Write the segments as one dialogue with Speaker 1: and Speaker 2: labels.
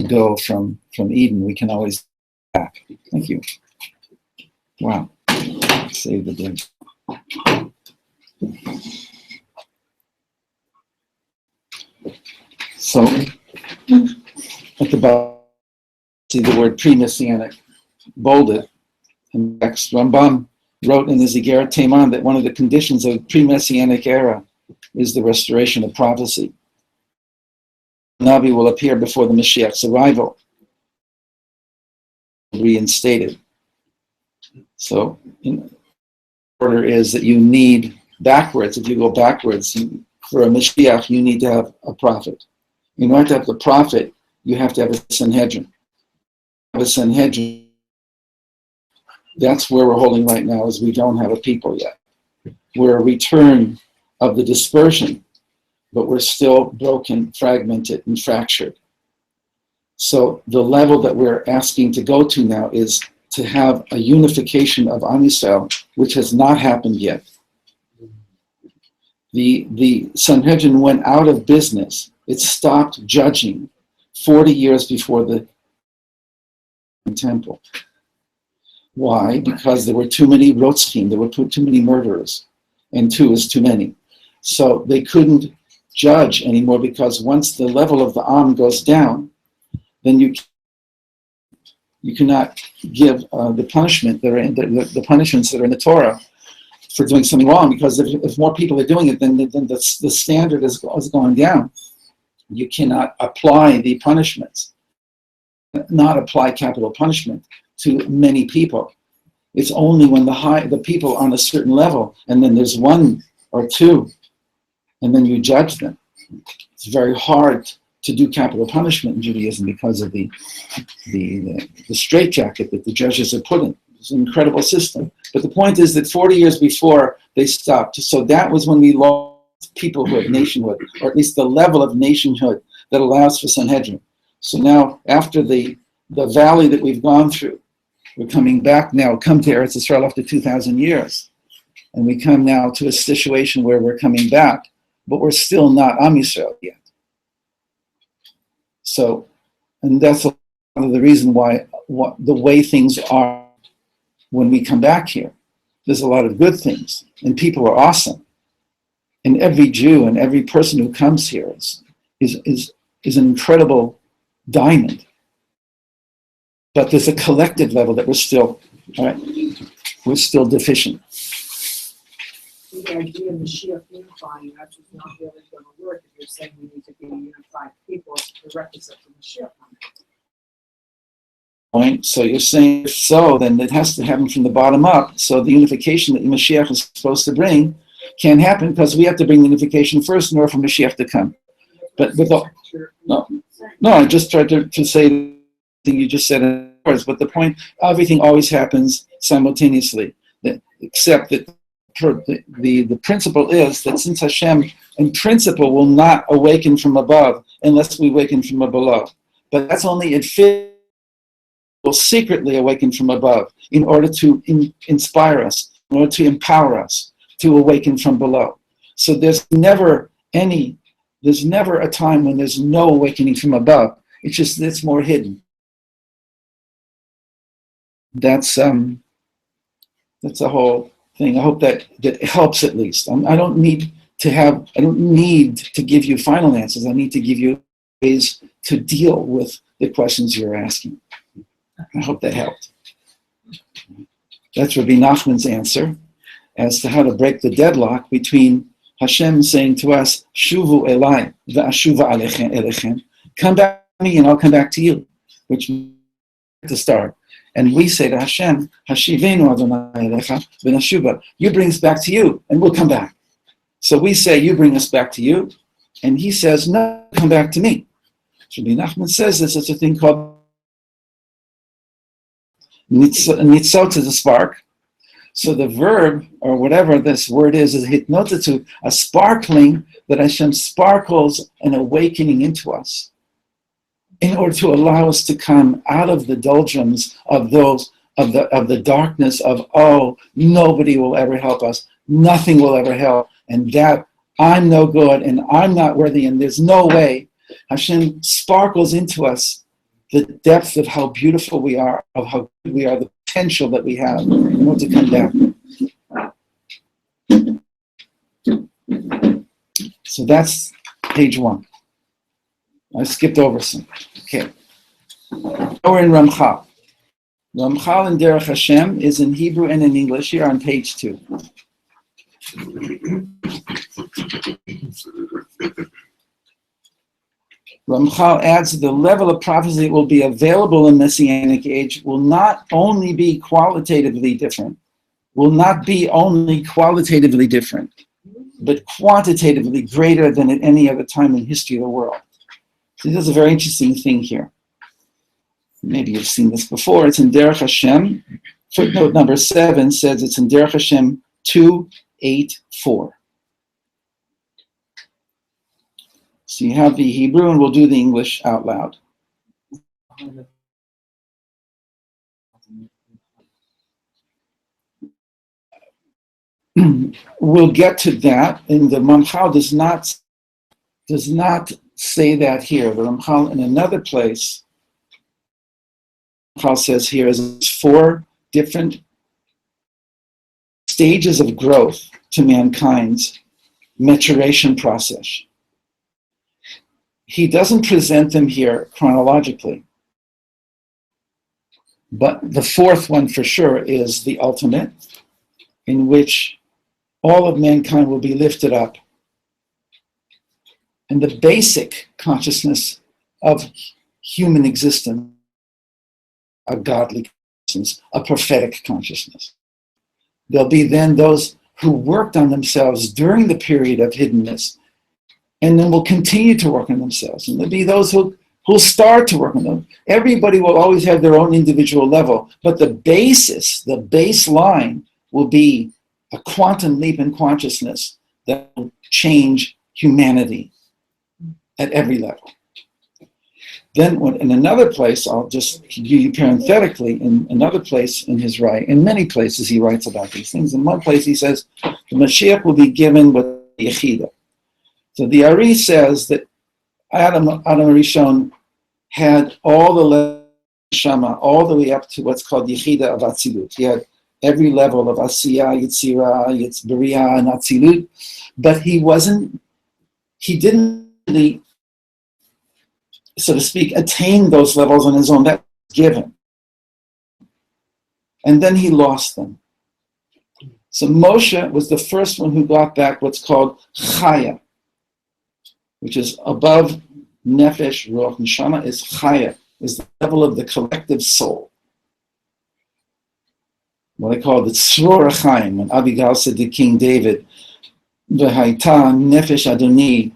Speaker 1: go from Eden, we can always go back. Thank you. Wow. Save the day. So, at the bottom, see the word pre-messianic bolded. And next, Rambam wrote in the Zigeret Teiman that one of the conditions of pre-messianic era is the restoration of prophecy. Navi will appear before the Mashiach's arrival, reinstated. So, in order is that you need backwards. If you go backwards for a Mashiach, you need to have a prophet. In order to have the prophet, you have to have a Sanhedrin. A Sanhedrin. That's where we're holding right now, is we don't have a people yet. We're a return of the dispersion, but we're still broken, fragmented, and fractured. So the level that we're asking to go to now is to have a unification of Am Yisrael, which has not happened yet. The Sanhedrin went out of business. It stopped judging 40 years before the temple. Why? Because there were too many rotzchim, there were too many murderers, and 2 is too many. So they couldn't judge anymore, because once the level of the Am goes down, then you cannot give the punishment that are in the punishments that are in the Torah for doing something wrong, because if more people are doing it, then the standard is going down. You cannot apply the punishments, not apply capital punishment to many people. It's only when the people are on a certain level, and then there's 1 or 2, and then you judge them. It's very hard to do capital punishment in Judaism because of the straitjacket that the judges are put in. It's an incredible system. But the point is that 40 years before, they stopped. So that was when we lost peoplehood, nationhood, or at least the level of nationhood that allows for Sanhedrin. So now, after the valley that we've gone through, we're coming back now, come to Eretz Yisrael after 2,000 years. And we come now to a situation where we're coming back, but we're still not Am Yisrael yet. So, and that's a lot of the reason why the way things are when we come back here. There's a lot of good things, and people are awesome. And every Jew and every person who comes here is an incredible diamond. But there's a collective level that we're still deficient.
Speaker 2: The idea of Mashiach unifying, that's just not really going to work if you're saying we need to be unified people, the requisite for Mashiach.
Speaker 1: Point. So you're saying if so, then it has to happen from the bottom up. So the unification that Mashiach is supposed to bring can't happen, because we have to bring the unification first in order for Mashiach to come. But with I just tried to say the thing you just said in words, but the point, everything always happens simultaneously, except that the principle is that since Hashem in principle will not awaken from above unless we awaken from below, but that's only it will secretly awaken from above in order to inspire us, in order to empower us to awaken from below. So there's never a time when there's no awakening from above. It's more hidden. That's the whole thing. I hope that helps at least. I don't need to give you final answers. I need to give you ways to deal with the questions you're asking. I hope that helped. That's Rabbi Nachman's answer as to how to break the deadlock between Hashem saying to us, Shuvu elai v'ashuva elechem, come back to me and I'll come back to you, which is to start. And we say to Hashem, Hashivenu Adonai elecha v'nashuva, you bring us back to you and we'll come back. So we say, you bring us back to you, and he says, no, come back to me. Rabbi Nachman says there's such a thing called nitzot is a spark. So the verb, or whatever this word is hitnotetzu, a sparkling, that Hashem sparkles an awakening into us in order to allow us to come out of the doldrums of the darkness of, oh, nobody will ever help us, nothing will ever help, and that I'm no good and I'm not worthy and there's no way. Hashem sparkles into us the depth of how beautiful we are, of how good we are, the potential that we have, and want to come down. So that's page 1. I skipped over some. Okay. Now we're in Ramchal. Ramchal in Derech Hashem is in Hebrew and in English here on page 2. Ramchal adds the level of prophecy that will be available in Messianic age will not only be qualitatively different, but quantitatively greater than at any other time in history of the world. So this is a very interesting thing here. Maybe you've seen this before. It's in Derech Hashem. Footnote number 7 says it's in Derech Hashem 2:8:4. So you have the Hebrew, and we'll do the English out loud. We'll get to that, and the Ramchal does not say that here. The Ramchal in another place, Ramchal says here is 4 different stages of growth to mankind's maturation process. He doesn't present them here chronologically, but the 4th one for sure is the ultimate, in which all of mankind will be lifted up, and the basic consciousness of human existence, a godly consciousness, a prophetic consciousness. There'll be then those who worked on themselves during the period of hiddenness, and then will continue to work on themselves. And there'll be those who'll start to work on them. Everybody will always have their own individual level, but the baseline will be a quantum leap in consciousness that will change humanity at every level. Then in another place, I'll just give you parenthetically, in another place in his writing, in many places he writes about these things. In one place he says, the Mashiach will be given with Yechida. So the Ari says that Adam Rishon had all the levels of Shama, all the way up to what's called Yechida of Atzilut. He had every level of Asiyah, Yitzira, Beriah, and Atzilut, but he didn't really, so to speak, attain those levels on his own. That was given. And then he lost them. So Moshe was the first one who got back what's called Chaya, which is above Nefesh, Ruach, and Shama, is Chaya, is the level of the collective soul. What I call the Tzror HaChaim, when Abigail said to King David, V'haita Nefesh Adoni,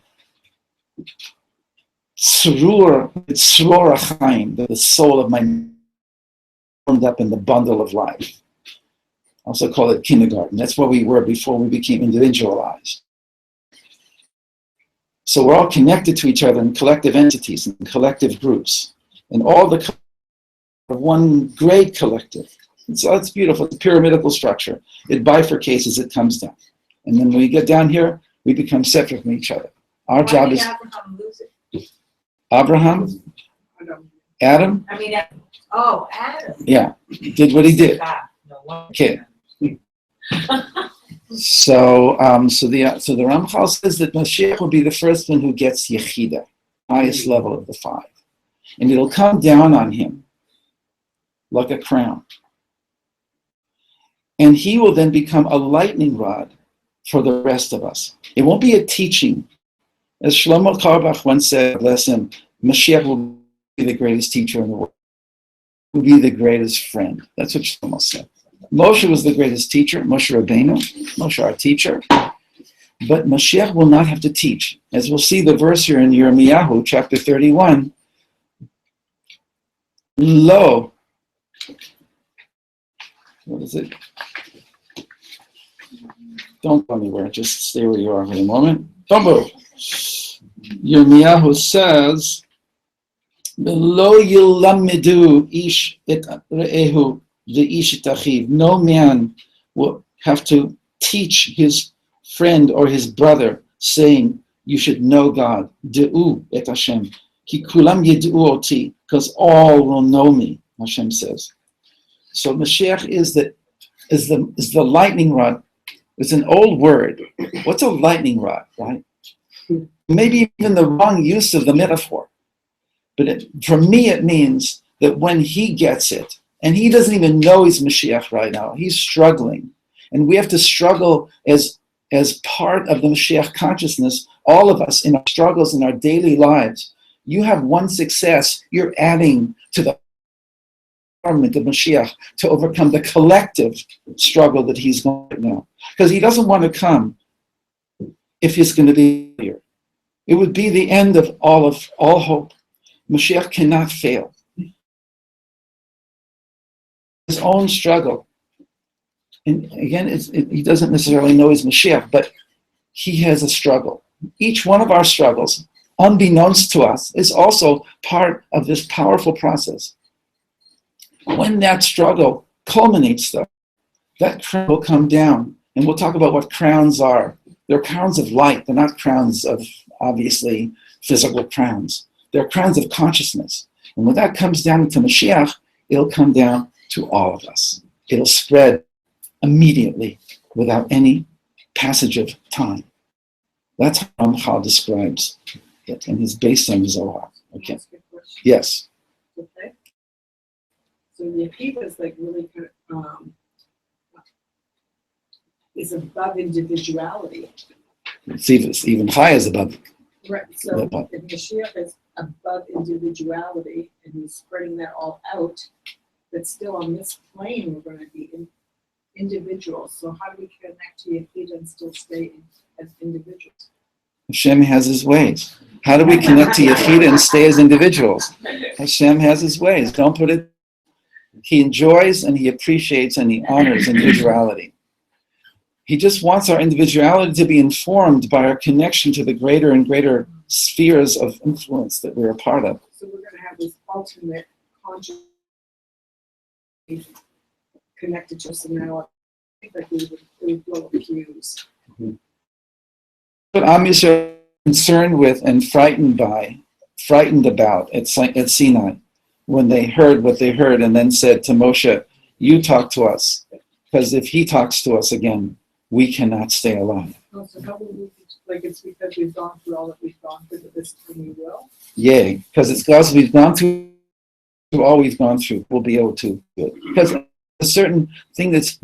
Speaker 1: Tzror HaChaim, the soul of my formed up in the bundle of life. I also call it kindergarten. That's where we were before we became individualized. So we're all connected to each other in collective entities and collective groups, and all the of one great collective. So it's beautiful. It's a pyramidal structure. It bifurcates as it comes down, and then when we get down here, we become separate from each other. Our job is
Speaker 2: Abraham lose it?
Speaker 1: Abraham, Adam.
Speaker 2: Adam.
Speaker 1: Yeah, did what he did. Okay. So the Ramchal says that Mashiach will be the first one who gets Yechida, highest level of the 5. And it'll come down on him like a crown. And he will then become a lightning rod for the rest of us. It won't be a teaching. As Shlomo Carlebach once said, bless him, Mashiach will be the greatest teacher in the world. Will be the greatest friend. That's what Shlomo said. Moshe was the greatest teacher, Moshe Rabbeinu, Moshe our teacher, but Mashiach will not have to teach. As we'll see the verse here in Yirmiyahu, chapter 31, Lo, what is it? Don't go anywhere, just stay where you are for a moment. Don't move. Yirmiyahu says, Lo yilamidu ish et re'ehu no man will have to teach his friend or his brother, saying, you should know God. De'u et Hashem. Ki kulam yid'u oti, because all will know me, Hashem says. So Mashiach is the lightning rod. It's an old word. What's a lightning rod, right? Maybe even the wrong use of the metaphor. But for me, it means that when he gets it, and he doesn't even know he's Mashiach right now, he's struggling. And we have to struggle as part of the Mashiach consciousness, all of us in our struggles in our daily lives. You have one success, you're adding to the empowerment of Mashiach to overcome the collective struggle that he's going right now. Because he doesn't want to come if he's going to be here. It would be the end of all hope. Mashiach cannot fail. His own struggle. And again, he doesn't necessarily know he's Mashiach, but he has a struggle. Each one of our struggles, unbeknownst to us, is also part of this powerful process. When that struggle culminates, though, that crown will come down. And we'll talk about what crowns are. They're crowns of light. They're not crowns of, obviously, physical crowns. They're crowns of consciousness. And when that comes down to Mashiach, it'll come down to all of us. It'll spread immediately without any passage of time. That's how Ramchal describes it, and it's based on Zohar. Okay. Yes.
Speaker 2: Okay. So the Yeshiva is like really kind of is above individuality.
Speaker 1: It's even high as above.
Speaker 2: Right. So if Mashiach is above individuality and he's spreading that all out, but still on this plane we're going to be individuals. So how do we connect to Yeshiva and still stay as individuals?
Speaker 1: Hashem has his ways. How do we connect to Yechida and stay as individuals? Hashem has his ways. Don't put it. He enjoys and he appreciates and he honors individuality. He just wants our individuality to be informed by our connection to the greater and greater spheres of influence that we're a part of.
Speaker 2: So we're going to have this ultimate consciousness connected to us, and now I think that we would blow up fuse.
Speaker 1: What I'm concerned with and frightened about at Sinai, when they heard what they heard and then said to Moshe, you talk to us, because if he talks to us again, we cannot stay alive.
Speaker 2: Oh, so how will we, like it's because we've gone through all that we've gone through that this time we will?
Speaker 1: Yay, because it's because we've gone through all we've gone through, we'll be able to do it. Because a certain thing that's,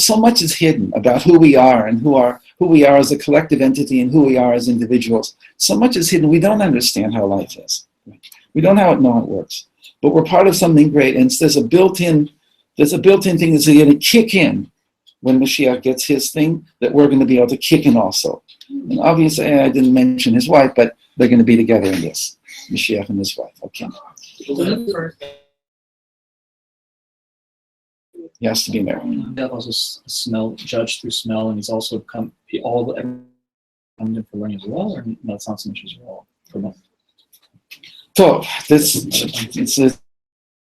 Speaker 1: so much is hidden about who we are and who we are as a collective entity and who we are as individuals. So much is hidden. We don't understand how life is. We don't know how it works. But we're part of something great, and there's a built-in thing that's going to kick in when Mashiach gets his thing, that we're going to be able to kick in also. And obviously, I didn't mention his wife, but they're going to be together in this, Mashiach and his wife. Okay. He has to be there.
Speaker 3: That also smell, judged through smell, and he's also come in for learning as well, or that's not so much as well for them.
Speaker 1: So it's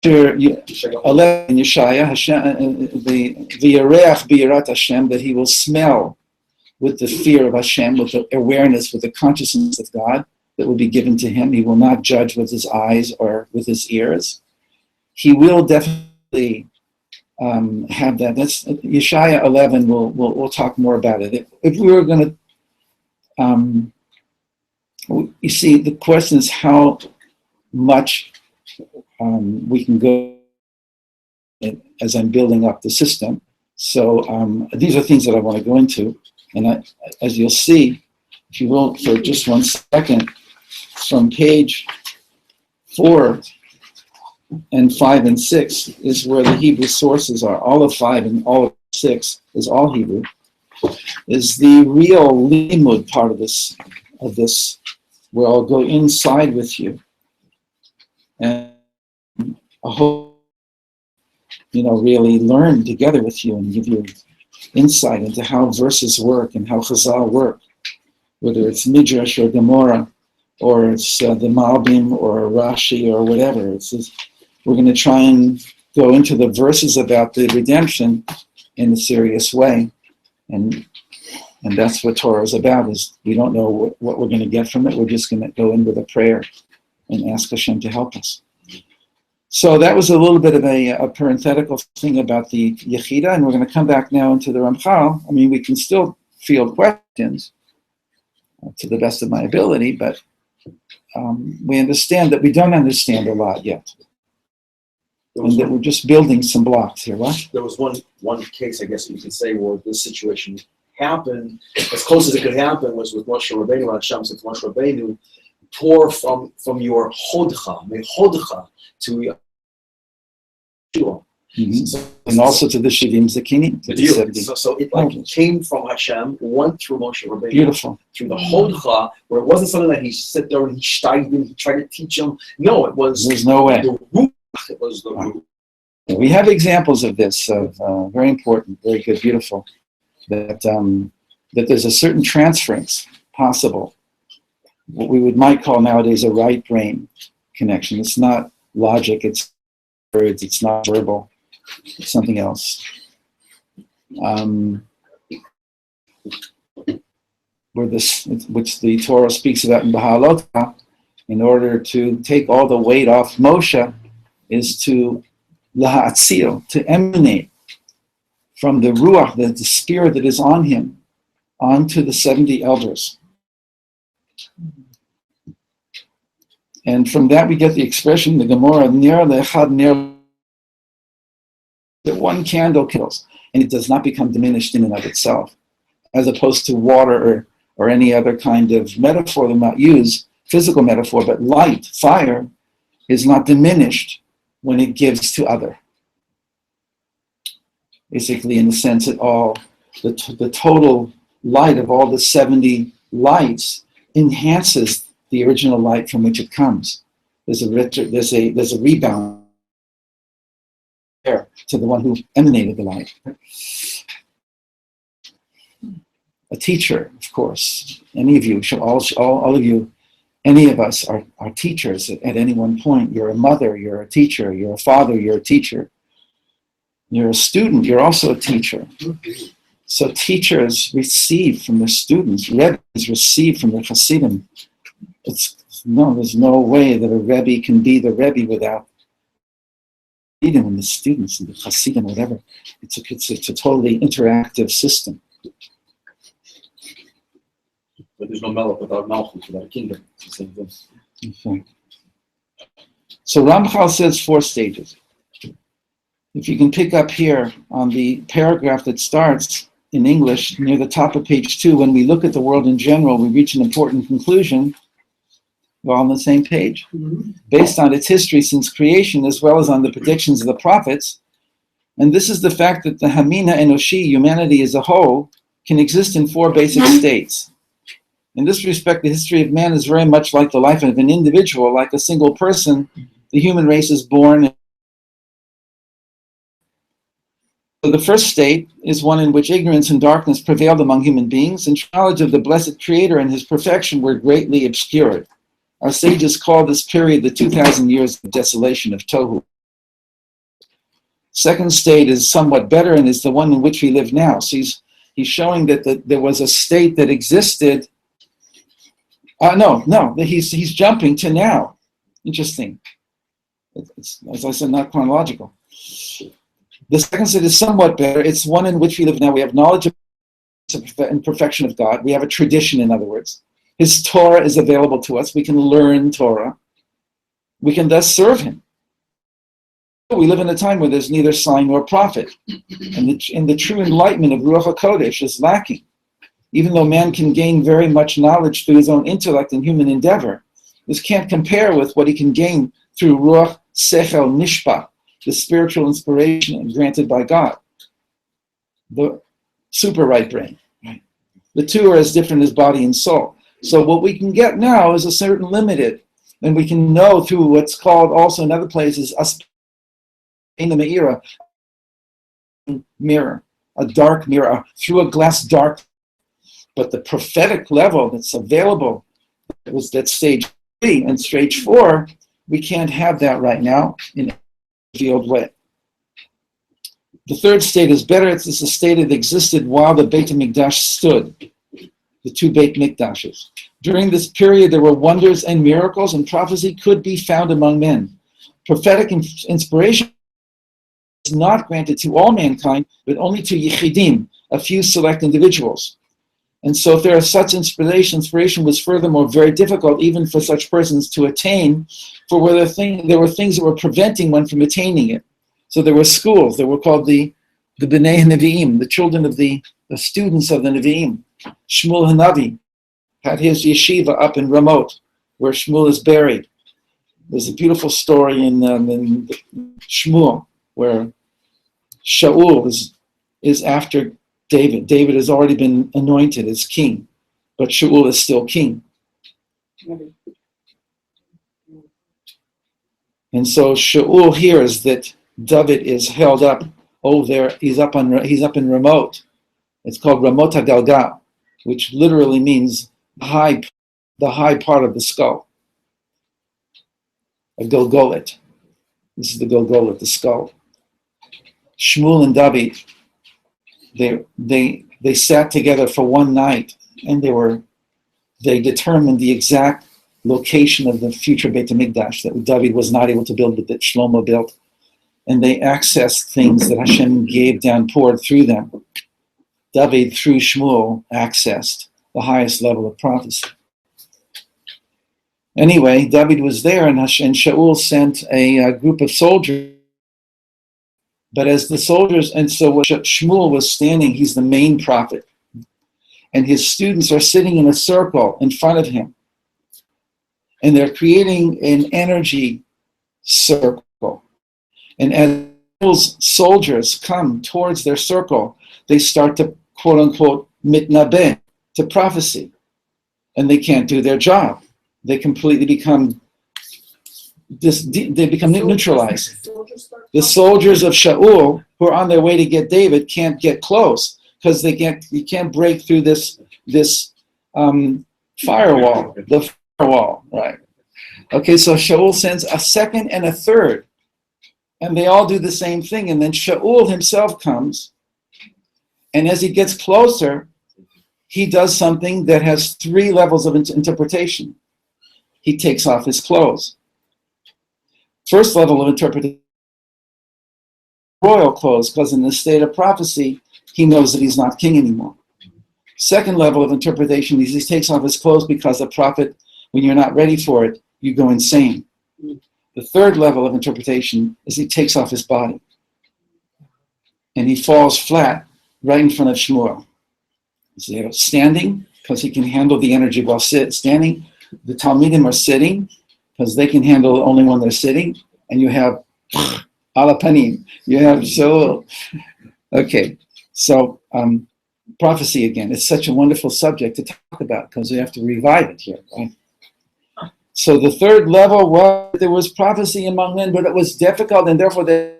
Speaker 1: chapter 11 in Yeshaya, Hashem, the Yareach B'yirat Hashem, that he will smell with the fear of Hashem, with the awareness, with the consciousness of God that will be given to him. He will not judge with his eyes or with his ears. He will definitely have that. That's Yeshaya 11. We'll talk more about it. If we were going to, you see, the question is how much we can go as I'm building up the system. So these are things that I want to go into, and as you'll see, if you will, for just 1 second, from page 4 and 5 and 6 is where the Hebrew sources are. All of 5 and all of 6 is all Hebrew. Is the real limud part of this, where I'll go inside with you, and I hope, really learn together with you and give you insight into how verses work and how Chazal work, whether it's Midrash or Gemara, or it's the Malbim or Rashi or whatever. We're going to try and go into the verses about the redemption in a serious way, and that's what Torah is about. Is we don't know what we're going to get from it. We're just going to go in with a prayer and ask Hashem to help us. So that was a little bit of a parenthetical thing about the Yechida, and we're going to come back now into the Ramchal. I mean, we can still field questions to the best of my ability, but we understand that we don't understand a lot yet, and that we're just building some blocks here. What?
Speaker 4: There was one case, I guess you could say, where this situation happened, as close as it could happen, was with Moshe Rabbeinu. Hashem said to Moshe Rabbeinu, pour from your hodcha to Yeshua.
Speaker 1: And also to the Shivim Zakinim.
Speaker 4: So it came from Hashem, went through Moshe Rabbeinu.
Speaker 1: Beautiful.
Speaker 4: Through the hodcha, where it wasn't something that he sat there and he steiged him, he tried to teach him. No, it was.
Speaker 1: There's no way.
Speaker 4: The root. It was the root.
Speaker 1: We have examples of this, very important, very good, beautiful, that there's a certain transference possible, what we might call nowadays a right brain connection. It's not logic, it's words, it's not verbal, it's something else. Which the Torah speaks about in Baha'alotah, in order to take all the weight off Moshe, is to laha'atzil, to emanate from the ruach, the spirit that is on him, onto the 70 elders. And from that we get the expression, the Gemara, ner le'echad ner, that one candle kills, and it does not become diminished in and of itself, as opposed to water or any other kind of metaphor they might use, physical metaphor, but light, fire, is not diminished when it gives to other. Basically, in the sense that the total light of all the 70 lights enhances the original light from which it comes. There's a rebound there to the one who emanated the light. A teacher, of course, any of you, all of you, any of us are teachers at any one point. You're a mother, you're a teacher, you're a father, you're a teacher. You're a student, you're also a teacher. So teachers receive from their students, Rebbes receive from their Hasidim. There's no way that a Rebbe can be the Rebbe without Hasidim and the students and the Hasidim, whatever. It's a totally interactive system.
Speaker 4: But there's no Melech without Malchus, without a kingdom. It's the same thing.
Speaker 1: Okay. So Ramchal says 4 stages. If you can pick up here on the paragraph that starts in English near the top of page 2, when we look at the world in general, we reach an important conclusion. We're all on the same page. Based on its history since creation, as well as on the predictions of the prophets. And this is the fact that the Hamina Enoshi, humanity as a whole, can exist in 4 basic states. In this respect, the history of man is very much like the life of an individual, like a single person. The human race is born. So the first state is one in which ignorance and darkness prevailed among human beings, and knowledge of the blessed Creator and His perfection were greatly obscured. Our sages call this period the 2,000 years of desolation of Tohu. Second state is somewhat better and is the one in which we live now. So he's showing that there was a state that existed. He's jumping to now. Interesting. It's, as I said, not chronological. The second state is somewhat better. It's one in which we live now. We have knowledge of and perfection of God. We have a tradition, in other words. His Torah is available to us. We can learn Torah. We can thus serve Him. We live in a time where there's neither sign nor prophet. And the true enlightenment of Ruach HaKodesh is lacking. Even though man can gain very much knowledge through his own intellect and human endeavor, this can't compare with what he can gain through Ruach Sechel Nishpa, the spiritual inspiration granted by God, the super right brain. Right? The two are as different as body and soul. So what we can get now is a certain limited, and we can know through what's called also in other places in the Me'ira, mirror, a dark mirror, through a glass dark. But the prophetic level that's available, was that stage 3 and stage 4, we can't have that right now in a revealed way. The third state is better. It's a state that existed while the Beit HaMikdash stood. the two Beit Mikdashes. During this period, there were wonders and miracles, and prophecy could be found among men. Prophetic inspiration is not granted to all mankind, but only to Yechidim, a few select individuals. And so if there is such inspiration was furthermore very difficult even for such persons to attain, for where there were things that were preventing one from attaining it. So there were schools that were called the B'nai Nevi'im, the children of the students of the Nevi'im. Shmuel Hanavi had his yeshiva up in Ramot, where Shmuel is buried. There's a beautiful story in Shmuel, where Shaul is after David. David has already been anointed as king, but Shaul is still king. And so Shaul hears that David is held up. Oh, there he's up in Ramot. It's called Ramot HaGalgal, which literally means the high part of the skull. A Golgolet. This is the Golgolet, the skull. Shmuel and David, they sat together for one night, and they determined the exact location of the future Beit HaMikdash that David was not able to build, but that Shlomo built. And they accessed things that Hashem poured through them. David, through Shmuel, accessed the highest level of prophecy. Anyway, David was there, and Shaul sent a group of soldiers. But as the soldiers, and so Shmuel was standing, he's the main prophet, and his students are sitting in a circle in front of him. And they're creating an energy circle. And as those soldiers come towards their circle, they start to, quote unquote, mitnabeh, to prophecy. And they can't do their job. They completely become neutralized. The soldiers of Shaul, who are on their way to get David, can't get close because you can't break through this firewall, the firewall, right? Okay, so Shaul sends a second and a third, and they all do the same thing. And then Shaul himself comes, and as he gets closer, he does something that has three levels of interpretation. He takes off his clothes. First level of interpretation, royal clothes, because in the state of prophecy, he knows that he's not king anymore. Second level of interpretation is he takes off his clothes because a prophet, when you're not ready for it, you go insane. The third level of interpretation is he takes off his body. And he falls flat right in front of Shmuel. So standing, because he can handle the energy while standing. The Talmidim are sitting, because they can handle it only when they're sitting. And you have alapanim. You have Shaul. Okay, so prophecy again. It's such a wonderful subject to talk about because we have to revive it here, right? So the third level was there was prophecy among men, but it was difficult, and therefore they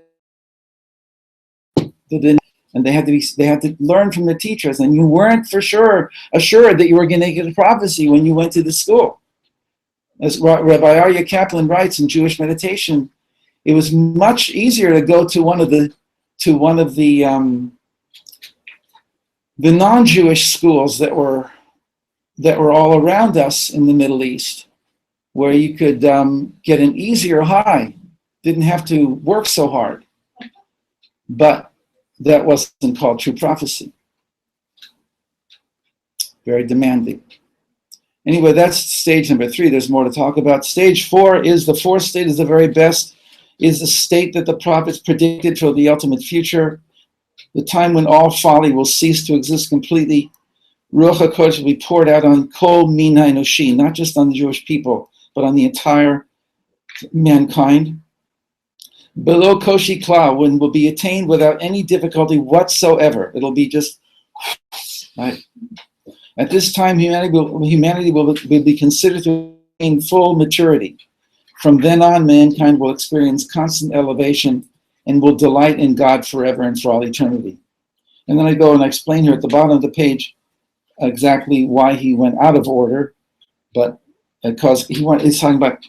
Speaker 1: had to learn from the teachers, and you weren't for sure assured that you were going to get a prophecy when you went to the school. As Rabbi Aryeh Kaplan writes in Jewish Meditation, it was much easier to go to one of the non-Jewish schools that were all around us in the Middle East, where you could get an easier high, didn't have to work so hard. But that wasn't called true prophecy. Very demanding. Anyway, that's stage number 3. There's more to talk about. Stage 4 is the fourth state, is the very best, is the state that the prophets predicted for the ultimate future, the time when all folly will cease to exist completely. Ruach HaKodesh will be poured out on Kol Min HaEnoshi, not just on the Jewish people, but on the entire mankind. Below Koshi Klau, when will be attained without any difficulty whatsoever. It'll be just, right? At this time, humanity will be considered to attain full maturity. From then on, mankind will experience constant elevation and will delight in God forever and for all eternity. And then I go and I explain here at the bottom of the page exactly why he went out of order, but because he's talking about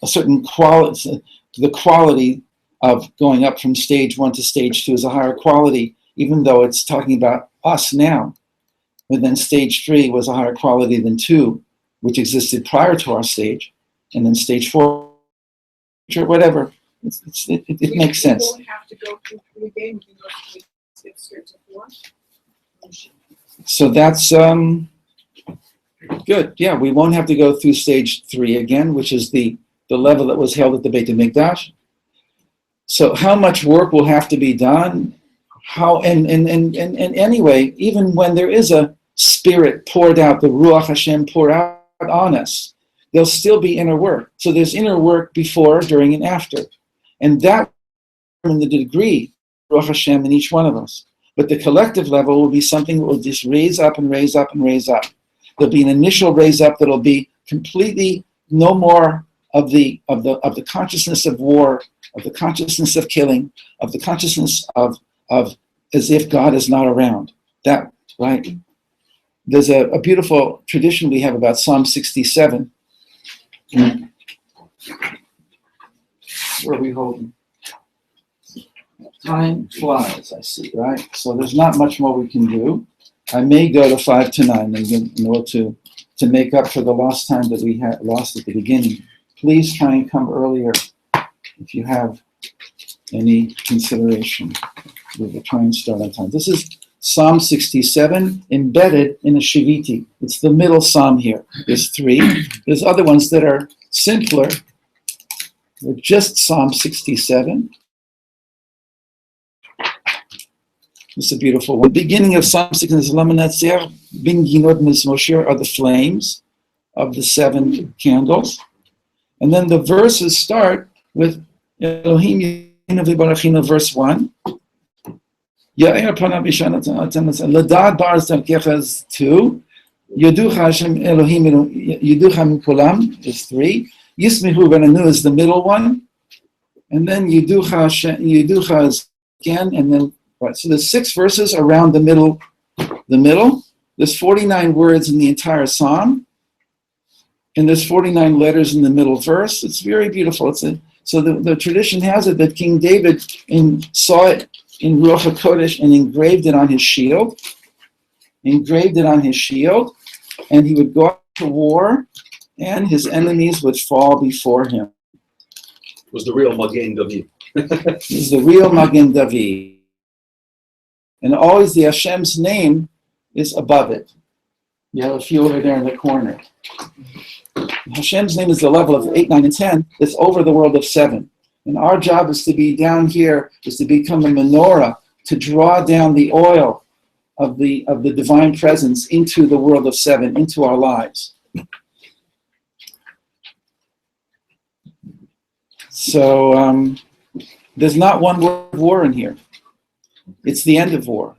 Speaker 1: a certain quality, the quality of going up from stage 1 to stage 2 is a higher quality, even though it's talking about us now. but then stage 3 was a higher quality than 2, which existed prior to our stage, and then stage 4, or whatever. It makes sense.
Speaker 2: We don't have to go through 3 again. We can go skip straight to 4.
Speaker 1: So that's good. Yeah, we won't have to go through stage 3 again, which is the level that was held at the Beit HaMikdash. So how much work will have to be done? And anyway, even when there is a spirit poured out, the Ruach Hashem poured out on us, there'll still be inner work. So there's inner work before, during, and after. And that in the degree, Ruach Hashem in each one of us. But the collective level will be something that will just raise up and raise up and raise up. There'll be an initial raise up that'll be completely no more of the consciousness of war, of the consciousness of killing, of the consciousness of as if God is not around. That, right? There's a beautiful tradition we have about Psalm 67. Where are we holding? Time flies, I see, right? So there's not much more we can do. I may go to 5 to 9 in order to make up for the lost time that we had lost at the beginning. Please try and come earlier if you have any consideration. We will try and start on time. This is Psalm 67 embedded in a Shiviti. It's the middle psalm here. There's 3. There's other ones that are simpler. They're just Psalm 67. This is a beautiful one. The beginning of Psalm 67 are the flames of the 7 candles. And then the verses start with Elohim Yehinu verse 1. Ya'er panav Ladad ba'aretz darkecha 2. Yeducha Hashem Elohim Yeducha mikulam is 3. Yismihu v'nanu is the middle one. And then Yeducha is again, and then right. So there's 6 verses around the middle. There's 49 words in the entire psalm, and there's 49 letters in the middle verse. It's very beautiful. So the tradition has it that King David saw it in Ruach HaKodesh and engraved it on his shield. And he would go out to war, and his enemies would fall before him.
Speaker 4: It was the real Magen David.
Speaker 1: He's the real Magen David. And always the Hashem's name is above it. You have a few over there in the corner. Hashem's name is the level of 8, 9, and 10 that's over the world of 7. And our job is to be down here, is to become a menorah, to draw down the oil of the divine presence into the world of 7, into our lives. So there's not one word of war in here. It's the end of war.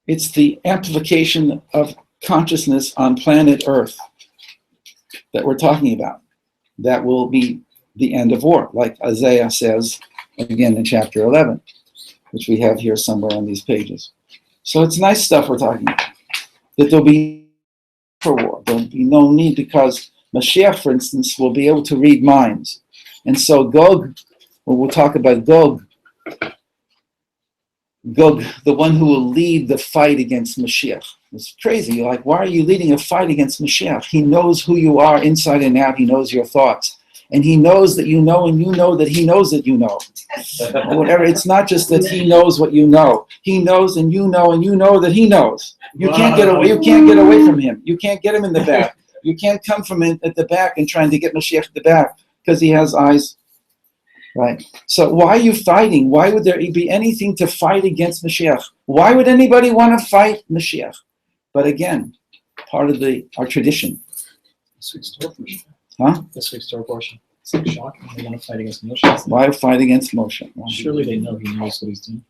Speaker 1: It's the amplification of consciousness on planet Earth that we're talking about. That will be the end of war, like Isaiah says again in chapter 11, which we have here somewhere on these pages. So it's nice stuff we're talking about. That there'll be for war. There'll be no need because Mashiach, for instance, will be able to read minds. And so Gog, when we'll talk about Gog, the one who will lead the fight against Mashiach. It's crazy. You're like, why are you leading a fight against Mashiach? He knows who you are inside and out. He knows your thoughts. And he knows that you know, and you know that he knows that you know. Or whatever. It's not just that he knows what you know. He knows and you know that he knows. You can't get away from him. You can't get him in the back. You can't come from him at the back and trying to get Mashiach at the back because he has eyes. Right. So why are you fighting? Why would there be anything to fight against Mashiach? Why would anybody want to fight Mashiach? But again, part of our tradition.
Speaker 3: This week's Torah portion.
Speaker 1: Huh?
Speaker 3: This week's Torah portion. It's like shocking. They want to fight against Moshe.
Speaker 1: Why fight against Moshe?
Speaker 3: Surely they know he knows what he's doing.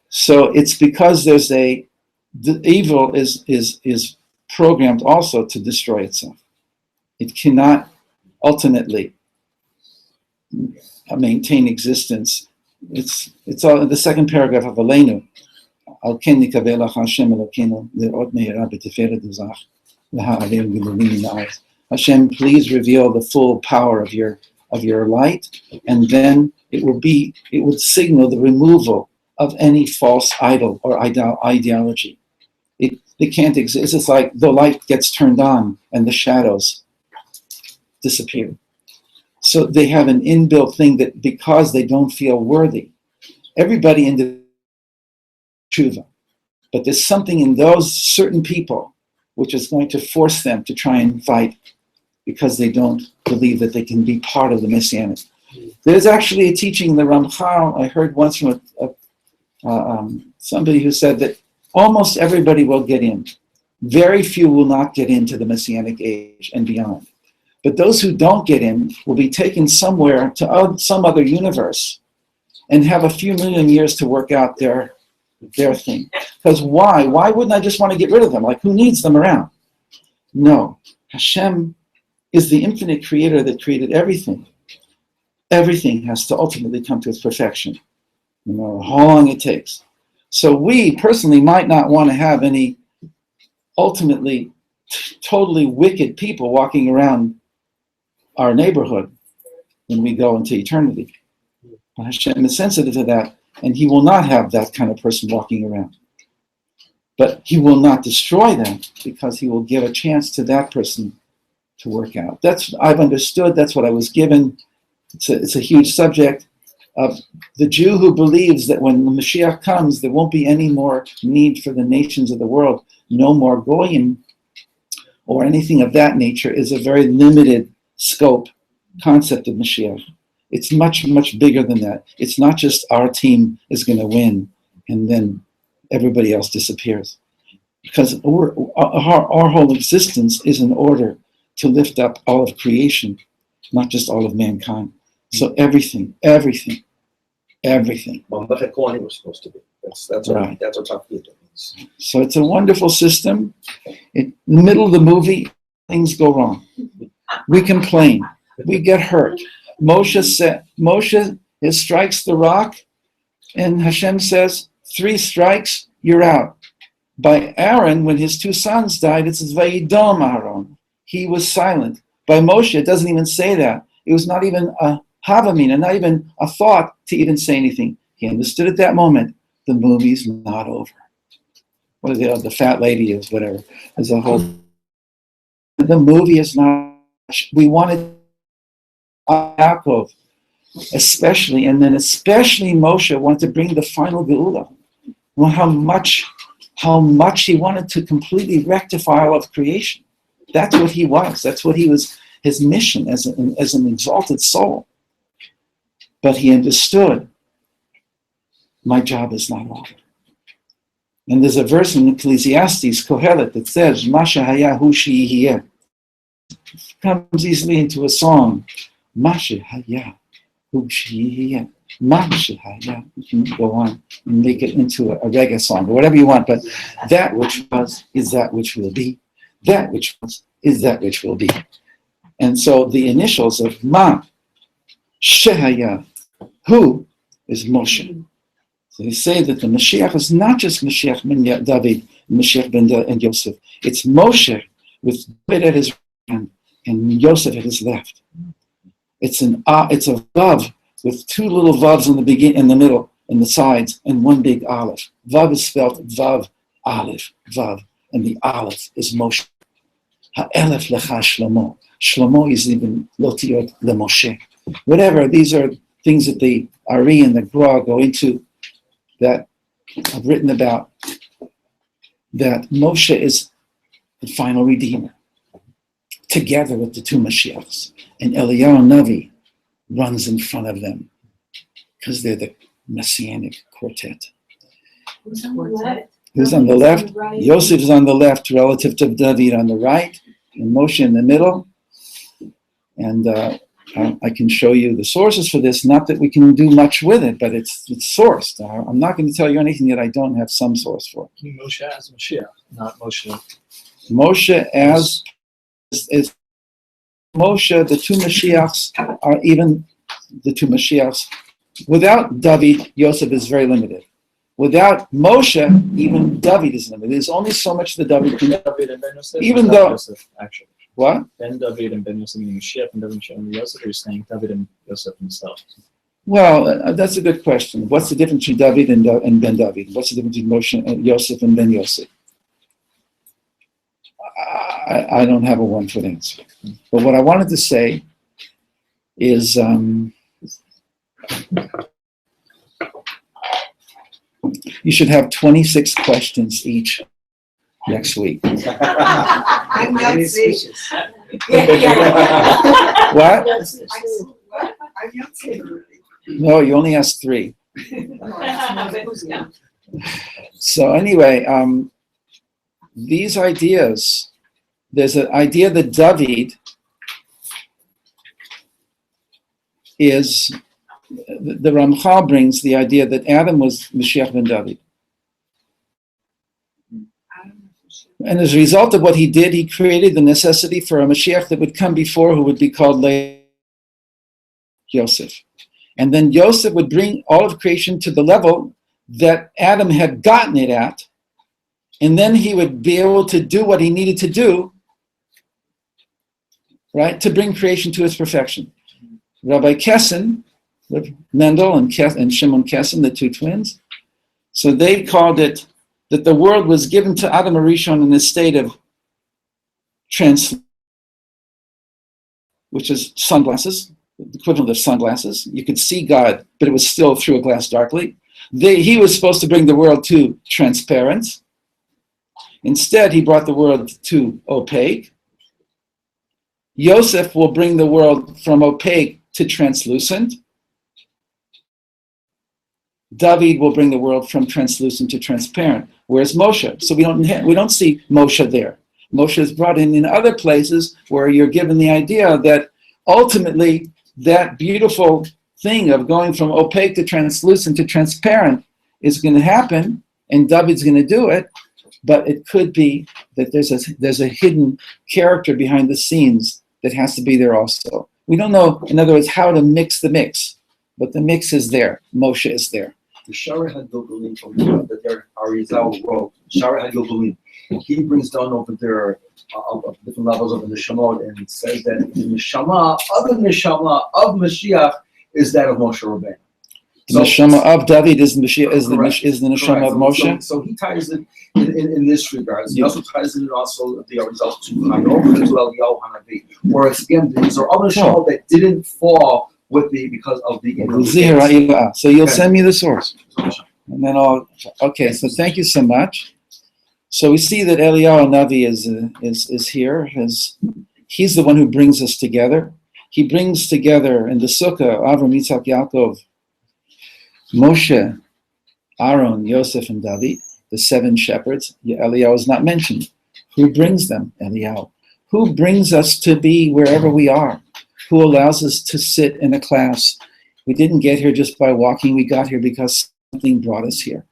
Speaker 1: So it's because the evil is programmed also to destroy itself. It cannot ultimately maintain existence. It's all in the second paragraph of Aleinu. Al ken nikavelach Hashem Elokeinu le'ot me'ira b'tiferet uzach l'ha'avim gilulim mina'aretz. Hashem, please reveal the full power of your light, and then it would signal the removal of any false idol or ideology. They can't exist. It's like the light gets turned on and the shadows disappear. So they have an inbuilt thing that because they don't feel worthy, everybody in the tshuva, but there's something in those certain people which is going to force them to try and fight because they don't believe that they can be part of the Messianic. There's actually a teaching in the Ramchal I heard once from somebody who said that almost everybody will get in. Very few will not get into the Messianic age and beyond. But those who don't get in will be taken somewhere to some other universe and have a few million years to work out their thing. Because why? Why wouldn't I just want to get rid of them? Like, who needs them around? No. Hashem is the infinite creator that created everything. Everything has to ultimately come to its perfection, no matter how long it takes. So we personally might not want to have any ultimately totally wicked people walking around our neighborhood when we go into eternity. But Hashem is sensitive to that, and he will not have that kind of person walking around. But he will not destroy them because he will give a chance to that person to work out. That's what I've understood. That's what I was given. It's a huge subject of the Jew who believes that when the Mashiach comes, there won't be any more need for the nations of the world. No more goyim or anything of that nature is a very limited scope concept of Mashiach. It's much, much bigger than that. It's not just our team is going to win and then everybody else disappears. Because our whole existence is in order to lift up all of creation, not just all of mankind. So everything.
Speaker 4: Well, Mamlechet Kohanim was supposed to be. That's
Speaker 1: right.
Speaker 4: That's what Tafkid means.
Speaker 1: So it's a wonderful system. In the middle of the movie, things go wrong. We complain. We get hurt. Moshe strikes the rock, and Hashem says, 3 strikes, you're out. By Aaron, when his 2 sons died, it says, Vayidom Aaron. He was silent. By Moshe, it doesn't even say that. It was not even a havamina, not even a thought to even say anything. He understood at that moment, the movie's not over. What is it? The fat lady is whatever. There's a whole. The movie is not. We wanted Yaakov, especially, and then especially Moshe wanted to bring the final Geula. Well, how much he wanted to completely rectify all of creation. That's what he was. That's what he was. His mission as an exalted soul. But he understood, my job is not over. And there's a verse in Ecclesiastes, Kohelet, that says, Masha haya hu she'yeh. Comes easily into a song. Masha haya hu she'yeh. Masha haya. You can go on and make it into a reggae song, or whatever you want, but that which was is that which will be. That which was is that which will be. And so the initials of Ma, Shehaya, who is Moshe. So they say that the Mashiach is not just Mashiach ben David, Mashiach ben and Yosef. It's Moshe with David at his right hand and Yosef at his left. It's a vav with 2 little vavs in the middle, and the sides, and 1 big aleph. Vav is spelled vav, aleph, vav, and the aleph is Moshe. Ha'elef lecha Shlomo. Shlomo is even lotiot leMoshe. Whatever, these are things that the Ari and the Gra go into that I've written about, that Moshe is the final redeemer, together with the 2 Mashiachs. And Eliyahu Navi runs in front of them, because they're the Messianic quartet.
Speaker 5: Who's on the left?
Speaker 1: Who's on the left?
Speaker 5: Right.
Speaker 1: Yosef is on the left relative to David on the right, and Moshe in the middle. And I can show you the sources for this. Not that we can do much with it, but it's sourced. I'm not going to tell you anything that I don't have some source for.
Speaker 3: Moshe as Mashiach, not Moshe.
Speaker 1: Moshe as is Moshe. The 2 Mashiachs are even the 2 Mashiachs. Without David, Yosef is very limited. Without Moshe, even David is limited. There's only so much that David can.
Speaker 3: David and Ben Yosef.
Speaker 1: Even though
Speaker 3: Yosef, actually.
Speaker 1: What?
Speaker 3: Ben David and Ben Yosef meaning Mashiach, and David and Yosef, are saying David and Yosef himself.
Speaker 1: Well, that's a good question. What's the difference between David and Ben David? What's the difference between Moshe and Yosef and Ben Yosef? I don't have a one-foot answer. But what I wanted to say is you should have 26 questions each next week.
Speaker 2: I'm not saying.
Speaker 1: What?
Speaker 2: I'm not saying.
Speaker 1: No, you only asked 3. So anyway, these ideas, there's an idea that David is, the Ramchal brings the idea that Adam was Mashiach ben David. And as a result of what he did, he created the necessity for a Mashiach that would come before, who would be called Yosef. And then Yosef would bring all of creation to the level that Adam had gotten it at, and then he would be able to do what he needed to do, right, to bring creation to its perfection. Rabbi Kessin, Mendel and Shimon Kessin, the 2 twins, so they called it that the world was given to Adam Arishon in a state of which is sunglasses, the equivalent of sunglasses. You could see God, but it was still through a glass darkly. He was supposed to bring the world to transparent. Instead, he brought the world to opaque. Yosef will bring the world from opaque to translucent. David will bring the world from translucent to transparent. Whereas Moshe, so we don't see Moshe there. Moshe is brought in other places where you're given the idea that ultimately that beautiful thing of going from opaque to translucent to transparent is going to happen, and David's going to do it. But it could be that there's a hidden character behind the scenes that has to be there also. We don't know, in other words, how to mix the mix, but the mix is there. Moshe is there.
Speaker 4: The Shara HaGilgalim from that there Arizal wrote, Shara HaGilgalim, he brings down over there different levels of the Neshamot, and it says that the Neshama of Mashiach is that of Moshe Rabbeinu.
Speaker 1: The neshama of David is the neshama of Moshe.
Speaker 4: So he ties it in this regard. He also ties it in also the results to Hanoch to Eliyahu Hanavi. Whereas again, these are other neshama that didn't fall because of the.
Speaker 1: So you'll send me the source, and then okay. So thank you so much. So we see that Eliyahu Navi is here. He's the one who brings us together. He brings together in the Sukkah Avram, Yitzhak, Yaakov, Moshe, Aaron, Yosef, and David, the 7 shepherds. Eliyahu is not mentioned. Who brings them? Eliyahu. Who brings us to be wherever we are? Who allows us to sit in a class? We didn't get here just by walking. We got here because something brought us here.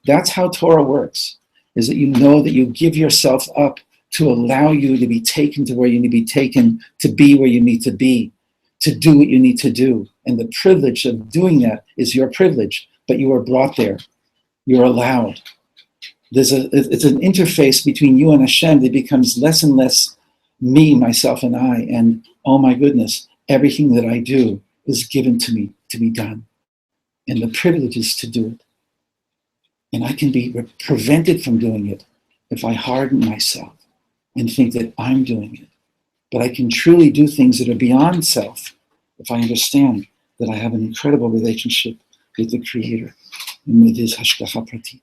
Speaker 1: That's how Torah works, is that you know that you give yourself up to allow you to be taken to where you need to be taken, to be where you need to be, to do what you need to do. And the privilege of doing that is your privilege, but you are brought there. You're allowed. It's an interface between you and Hashem that becomes less and less me, myself, and I. And oh my goodness, everything that I do is given to me to be done. And the privilege is to do it. And I can be prevented from doing it if I harden myself and think that I'm doing it. But I can truly do things that are beyond self if I understand that I have an incredible relationship with the Creator and with His Hashgacha Pratit.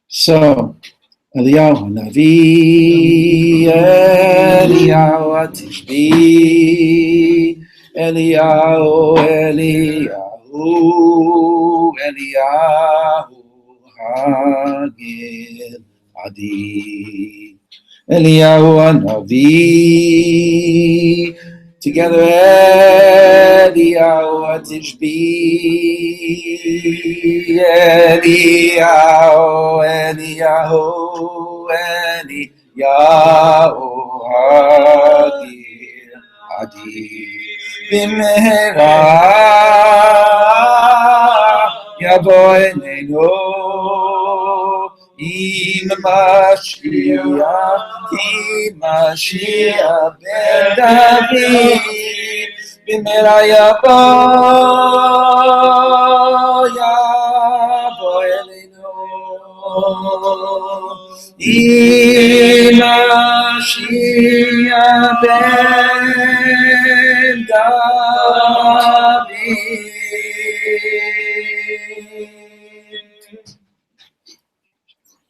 Speaker 1: So, Eliyahu Navi, Eliyahu Tishbi, Eliyahu, Eliyahu Hagil Adi, Eliyahu Navi. Together, Eliyahu Tishbi, Eliyahu Hagil Adi, B'mehera Yavo Eneinu, Im Mashiach ben David, B'mehera Yavo Eneinu, Im Mashiach Ben David.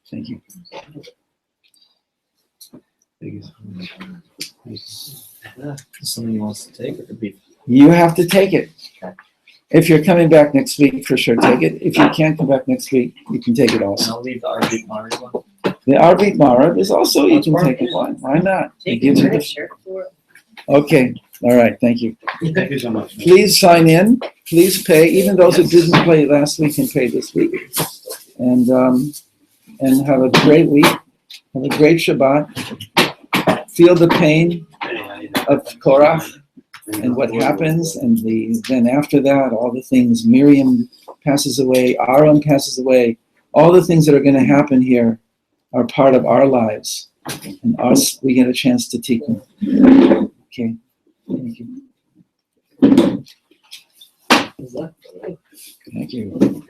Speaker 1: Thank you.
Speaker 3: Something he wants to take, or could be.
Speaker 1: You have to take it. If you're coming back next week, for sure, take it. If you can't come back next week, you can take it
Speaker 3: And
Speaker 1: also.
Speaker 3: I'll leave the Arvit Mari one.
Speaker 1: The Arvit Marav is also, you can take it. Why not? It gives you the. Okay, all right, thank you.
Speaker 6: Thank you so much.
Speaker 1: Please sign in, please pay, even those who didn't pay last week can pay this week. And have a great week, have a great Shabbat. Feel the pain of Korach and what happens, and then after that, all the things, Miriam passes away, Aaron passes away, all the things that are going to happen here are part of our lives, and we get a chance to teach them. Okay, thank you. Thank you.